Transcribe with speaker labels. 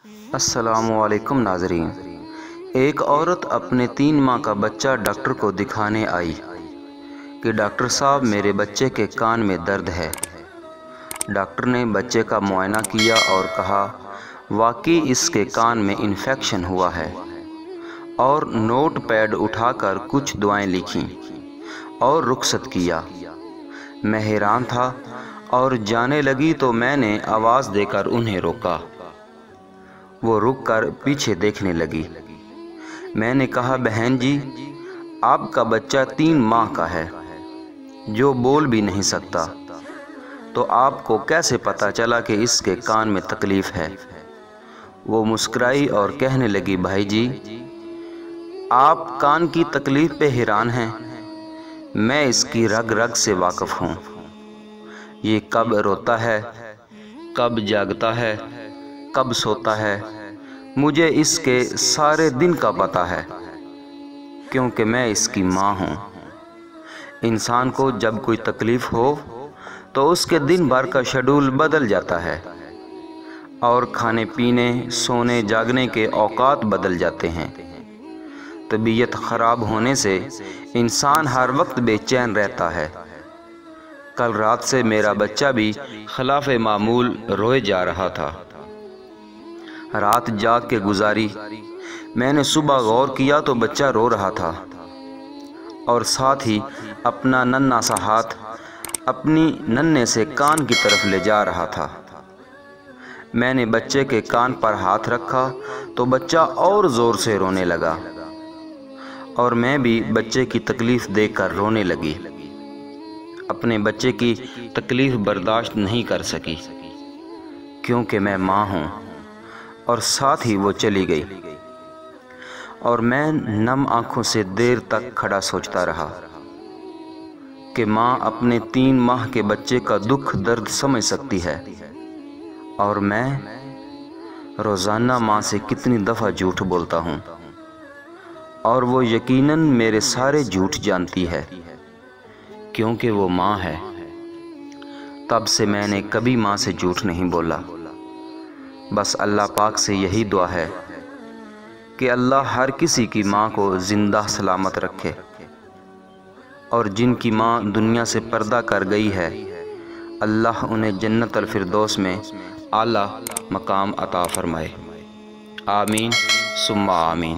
Speaker 1: السلام علیکم ناظرین۔ ایک عورت اپنے 3 ماہ کا بچہ ڈاکٹر کو دکھانے آئی کہ ڈاکٹر صاحب میرے بچے کے کان میں درد ہے۔ ڈاکٹر نے بچے کا معائنہ کیا اور کہا واقعی اس کے کان میں انفیکشن ہوا ہے، اور نوٹ پیڈ اٹھا کر کچھ دعائیں لکھیں اور رخصت کیا۔ میں حیران تھا اور جانے لگی تو میں نے آواز دے کر انہیں روکا۔ وہ رک کر پیچھے دیکھنے لگی۔ میں نے کہا بہن جی، آپ کا بچہ 3 ماہ کا ہے جو بول بھی نہیں سکتا، تو آپ کو کیسے پتہ چلا کہ اس کے کان میں تکلیف ہے؟ وہ مسکرائی اور کہنے لگی بھائی جی، آپ کان کی تکلیف پہ حیران ہیں، میں اس کی رگ رگ سے واقف ہوں۔ یہ کب روتا ہے، کب جاگتا ہے، کب سوتا ہے، مجھے اس کے سارے دن کا پتہ ہے، کیونکہ میں اس کی ماں ہوں۔ انسان کو جب کوئی تکلیف ہو تو اس کے دن بھر کا شیڈول بدل جاتا ہے، اور کھانے پینے، سونے جاگنے کے اوقات بدل جاتے ہیں۔ طبیعت خراب ہونے سے انسان ہر وقت بے چین رہتا ہے۔ کل رات سے میرا بچہ بھی خلاف معمول روئے جا رہا تھا۔ رات جاگ کے گزاری، میں نے صبح غور کیا تو بچہ رو رہا تھا، اور ساتھ ہی اپنا ننھا سا ہاتھ اپنی ننھے سے کان کی طرف لے جا رہا تھا۔ میں نے بچے کے کان پر ہاتھ رکھا تو بچہ اور زور سے رونے لگا، اور میں بھی بچے کی تکلیف دیکھ کر رونے لگی۔ اپنے بچے کی تکلیف برداشت نہیں کر سکی، کیونکہ میں ماں ہوں۔ اور ساتھ ہی وہ چلی گئی، اور میں نم آنکھوں سے دیر تک کھڑا سوچتا رہا کہ ماں اپنے 3 ماہ کے بچے کا دکھ درد سمجھ سکتی ہے، اور میں روزانہ ماں سے کتنی دفعہ جھوٹ بولتا ہوں، اور وہ یقیناً میرے سارے جھوٹ جانتی ہے، کیونکہ وہ ماں ہے۔ تب سے میں نے کبھی ماں سے جھوٹ نہیں بولا۔ بس اللہ پاک سے یہی دعا ہے کہ اللہ ہر کسی کی ماں کو زندہ سلامت رکھے، اور جن کی ماں دنیا سے پردہ کر گئی ہے، اللہ انہیں جنت الفردوس میں اعلیٰ مقام عطا فرمائے۔ آمین ثم آمین۔